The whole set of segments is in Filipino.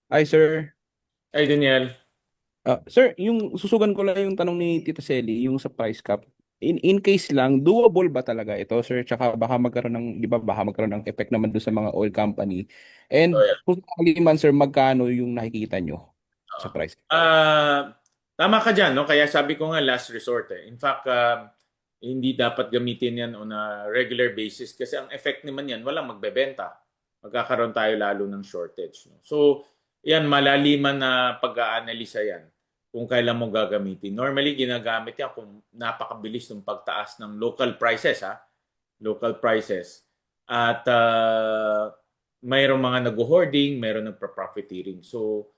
Ay, sir. Ay, Daniel. Sir, yung susugan ko lang yung tanong ni Tita Selly, yung sa price cap. In case lang, doable ba talaga ito, sir? Tsaka baka magkaroon ng, di ba, baka magkaroon ng effect naman doon sa mga oil company. Oh, And yeah. kung sakali man, sir, magkano yung nakikita nyo Oo. sa price? Tama ka dyan, no? Kaya sabi ko nga last resort eh. In fact, hindi dapat gamitin yan on a regular basis kasi ang effect naman yan, walang magbebenta. Magkakaroon tayo lalo ng shortage. No? So, yan, malaliman na pag-aanalisa yan kung kailan mo gagamitin. Normally, ginagamit yan kung napakabilis ng pagtaas ng local prices, ha? Local prices. At mayroong mga nag-hoarding, mayroong nagpa-profiteering. So,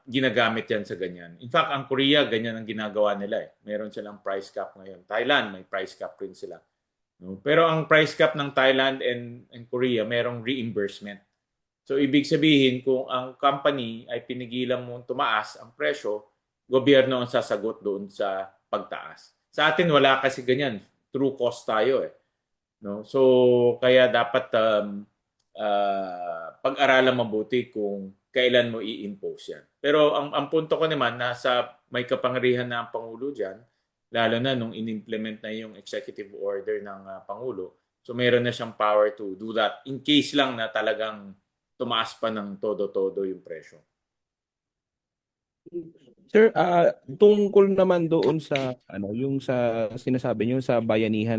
ginagamit yan sa ganyan. In fact, ang Korea, ganyan ang ginagawa nila eh. Meron silang price cap ngayon. Thailand, may price cap rin sila. No? Pero ang price cap ng Thailand and Korea, merong reimbursement. So, ibig sabihin, kung ang company ay pinigilan mo tumaas ang presyo, gobyerno ang sasagot doon sa pagtaas. Sa atin, wala kasi ganyan. True cost tayo eh. No? So, kaya dapat pag-aralan mabuti kung kailan mo i-impose yan. Pero ang punto ko naman, nasa may kapangyarihan na ang Pangulo dyan, lalo na nung in-implement na yung executive order ng Pangulo. So, meron na siyang power to do that in case lang na talagang tumaas pa ng todo-todo yung presyo. Sir, tungkol naman doon sa yung sa sinasabi niyo sa Bayanihan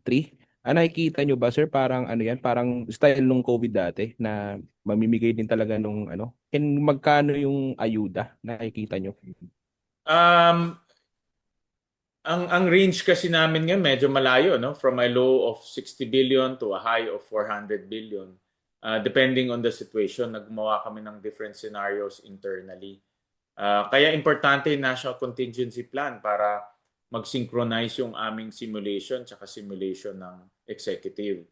3, nakikita niyo ba, sir, parang ano yan, parang style nung COVID dati na mamimigay din talaga nung and magkano yung ayuda nakikita niyo? Um, ang range kasi namin ngayon medyo malayo, no? From a low of 60 billion to a high of 400 billion. Depending on the situation, naggumawa kami ng different scenarios internally. Kaya importante yung National Contingency Plan para mag-synchronize yung aming simulation tsaka simulation ng executive.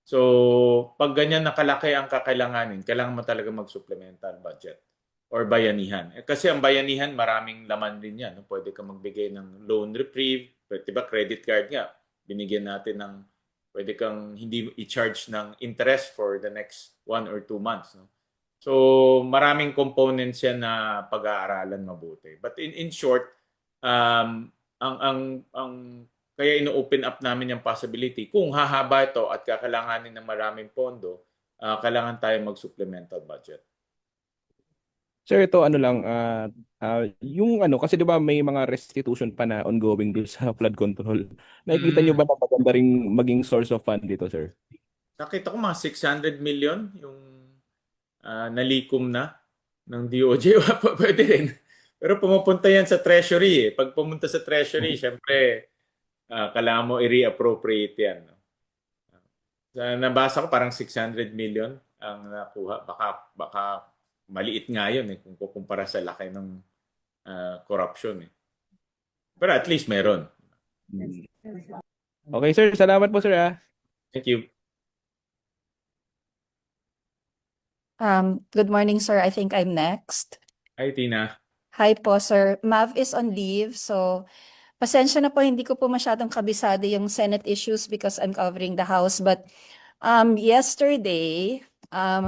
So, pag ganyan nakalaki ang kakailanganin, kailangan mo talaga mag-supplemental budget or bayanihan. Kasi ang bayanihan, maraming laman din yan. No? Pwede ka magbigay ng loan reprieve, diba credit card nga, binigyan natin ng, pwede kang hindi i-charge ng interest for the next 1 or 2 months. No? So, maraming components yan na pag-aaralan mabuti. But in short, ang kaya ino-open up namin yung possibility kung hahaba ito at kakailanganin ng maraming pondo, kailangan tayo mag-supplemental budget. Sir, ito lang, yung kasi 'di ba may mga restitution pa na ongoing dun sa flood control. Nakikita niyo Mm. ba na maganda ring maging source of fund dito, sir? Nakita ko mga 600 million yung nalikom na ng DOJ. Pwede rin. Pero pumupunta yan sa Treasury eh. Pag pumunta sa Treasury, syempre, kailangan mo i-reappropriate yan. No? Nabasa ko parang 600 million ang nakuha. Baka maliit nga yun eh kung kukumpara sa laki ng corruption eh. Pero at least meron. Mm. Okay, sir. Salamat po, sir, ah. Thank you. Good morning, sir. I think I'm next. Hi, Tina. Hi po, sir. Mav is on leave, so pasensya na po, hindi ko po masyadong kabisado yung Senate issues because I'm covering the House. But yesterday,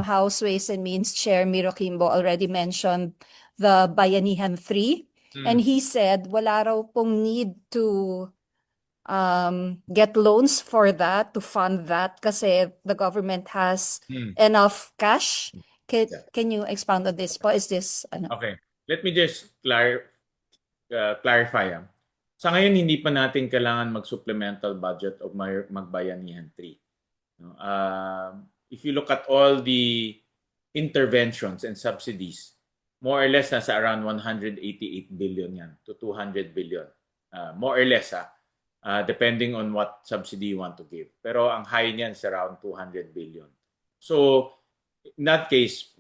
House Ways and Means Chair Miro Kimbo already mentioned the Bayanihan 3. Hmm. And he said wala raw pong need to get loans for that, to fund that, kasi the government has Hmm. enough cash. Yeah. Can you expound on this po? Is this, ano? Okay. Let me just clarify. Sa ngayon, hindi pa natin kailangan mag-supplemental budget of Magbayanihan 3. No? If you look at all the interventions and subsidies, more or less nasa around 188 billion yan to 200 billion. More or less, depending on what subsidy you want to give. Pero ang high niyan is around 200 billion. So, in that case,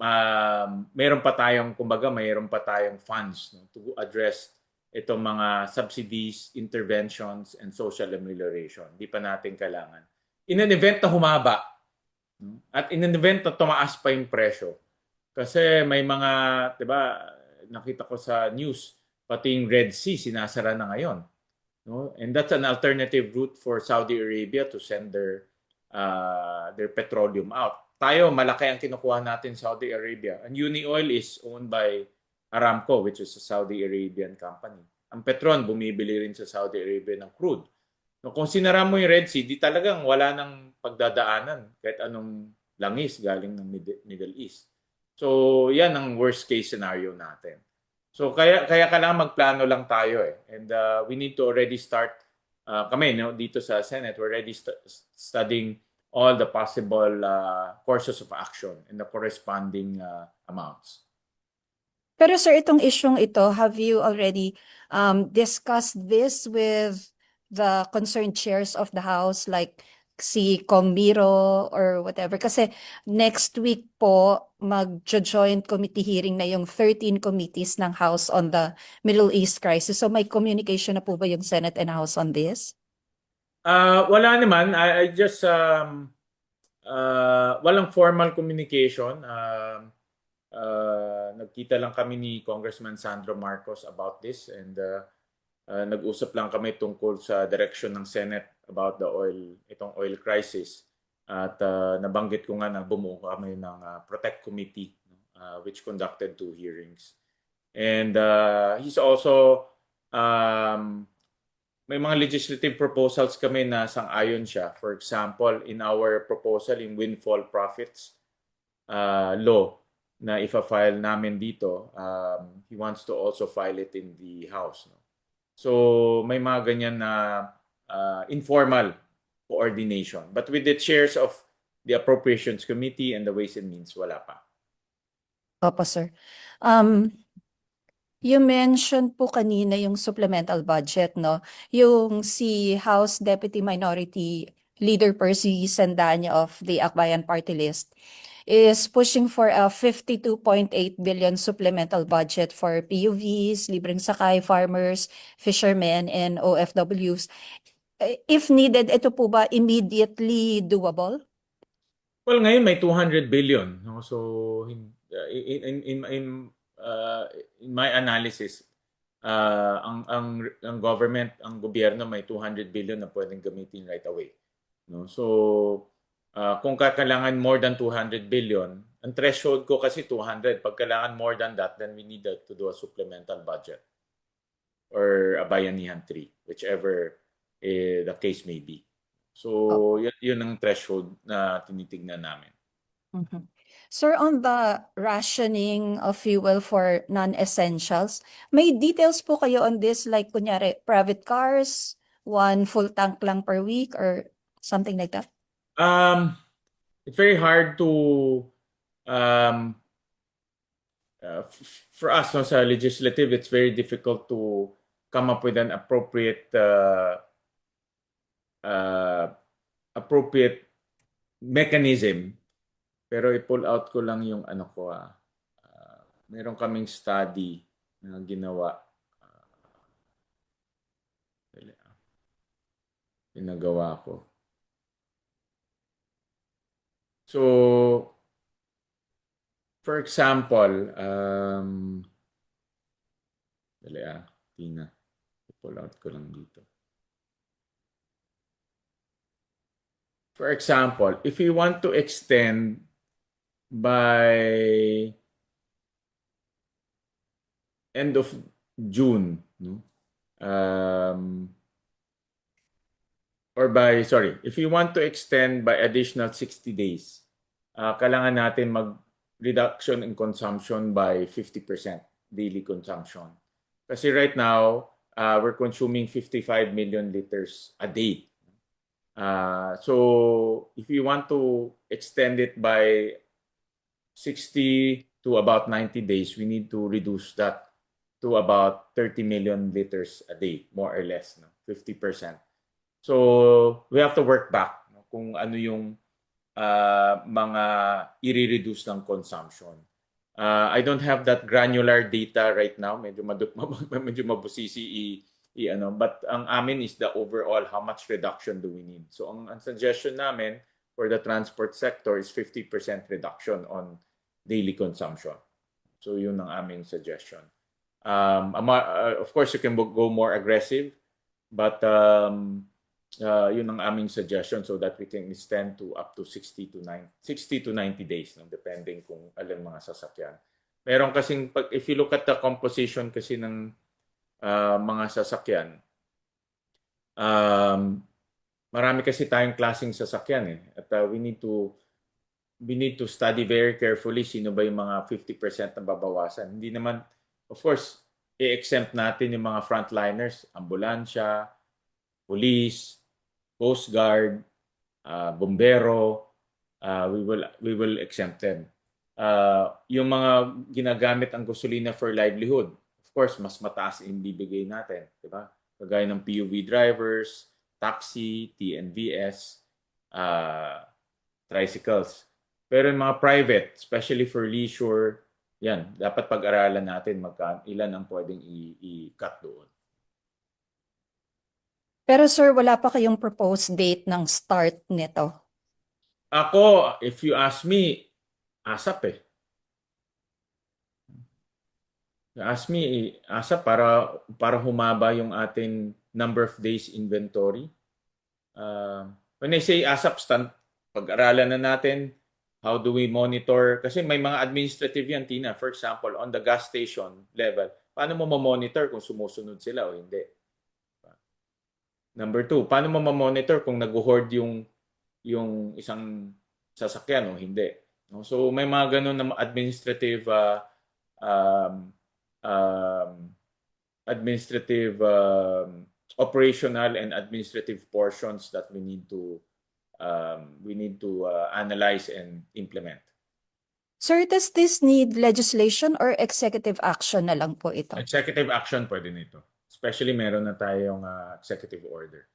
mayroon pa tayong, kumbaga, mayroon pa tayong funds, no, to address itong mga subsidies, interventions, and social amelioration. Hindi pa natin kailangan. In an event na humaba, no, at in an event na tumaas pa yung presyo, kasi may mga, di ba, nakita ko sa news, pati yung Red Sea, sinasara na ngayon. No? And that's an alternative route for Saudi Arabia to send their petroleum out. tayo, malaki ang kinukuha natin Saudi Arabia. And Unioil is owned by Aramco, which is a Saudi Arabian company. Ang Petron, bumibili rin sa Saudi Arabia ng crude. No, kung sinara mo yung Red Sea, di talagang wala nang pagdadaanan kahit anong langis galing ng Middle East. So, yan ang worst case scenario natin. So, kaya kailangan magplano lang tayo eh. And we need to already start, kami no, dito sa Senate, we're already studying all the possible courses of action and the corresponding amounts. Pero sir, itong isyong ito, have you already discussed this with the concerned chairs of the House like si Kong Miro or whatever? Kasi next week po, mag-joint committee hearing na yung 13 committees ng House on the Middle East crisis. So may communication na po ba yung Senate and House on this? Wala naman. I just, walang formal communication. Nagkita lang kami ni Congressman Sandro Marcos about this and nag-usap lang kami tungkol sa direction ng Senate about itong oil crisis. At nabanggit ko nga na bumuo kami ng Protect Committee which conducted 2 hearings. And he's also may mga legislative proposals kami na sang-ayon siya. For example, in our proposal in windfall profits law na ifa-file namin dito, he wants to also file it in the House. No? So may mga ganyan na informal coordination. But with the chairs of the Appropriations Committee and the Ways and Means, wala pa. Opo, sir. You mentioned po kanina yung supplemental budget, no? Yung si House Deputy Minority Leader Percy Sandanya of the Akbayan Party List is pushing for a 52.8 billion supplemental budget for PUVs, libreng sakay, farmers, fishermen, and OFWs. If needed, ito po ba immediately doable? Well, ngayon may 200 billion. No? So in my analysis, ang government, ang gobyerno may 200 billion na pwedeng gamitin right away. No? So kung kailangan more than 200 billion, ang threshold ko kasi 200. Pag kailangan more than that, then we need to do a supplemental budget or a Bayanihan 3, whichever the case may be. So yun ang threshold na tinitignan namin. Mhm. Sir, on the rationing of fuel for non-essentials, may details po kayo on this, like kunyari private cars, 1 full tank lang per week or something like that? It's very hard to for us no, sa legislative, it's very difficult to come up with an appropriate mechanism. Pero i-pull out ko lang yung ano ko. Meron kaming study na ginawa. Ginagawa ko. So, for example, Tina, i-pull out ko lang dito. For example, if we want to extend by end of June, no? If you want to extend by additional 60 days, kailangan natin mag-reduction in consumption by 50%, daily consumption. Kasi right now, we're consuming 55 million liters a day. So if you want to extend it by 60 to about 90 days, we need to reduce that to about 30 million liters a day, more or less, no? 50%. So we have to work back no? Kung ano yung mga i-reduce ng consumption. I don't have that granular data right now. Medyo mabusisi but ang amin is the overall how much reduction do we need. So ang suggestion namin for the transport sector is 50% reduction on daily consumption. So yun ang aming suggestion. Of course, you can go more aggressive, but Yun ang aming suggestion so that we can extend to up to 60 to 90 days, no? Depending kung alin mga sasakyan. Meron kasing, if you look at the composition kasi ng mga sasakyan, marami kasi tayong klaseng sasakyan eh. At we need to study very carefully sino ba yung mga 50% na babawasan. Hindi naman, of course, i-exempt natin yung mga frontliners, ambulansya, police, Coast Guard, bombero, we will exempt them. Yung mga ginagamit ang gasolina for livelihood, of course, mas mataas yung bibigay natin, di ba? Kagaya ng PUV drivers, taxi, TNVS, tricycles. Pero yung mga private, especially for leisure, yan, dapat pag-aralan natin ilan ang pwedeng i-cut doon. Pero sir, wala pa kayong proposed date ng start nito. Ako, if you ask me, ASAP eh. Ask me, ASAP para humaba yung ating number of days inventory. When I say ASAP, pag-aralan na natin, how do we monitor? Kasi may mga administrative yan, Tina. For example, on the gas station level, paano mo ma-monitor kung sumusunod sila o hindi? Number 2, paano mo ma-monitor kung nag-hoard yung isang sasakyan o hindi? No? So may mga ganun na administrative operational and administrative portions that we need to analyze and implement. Sir, does this need legislation or executive action na lang po ito? Executive action pwede nito. Especially meron na tayong executive order.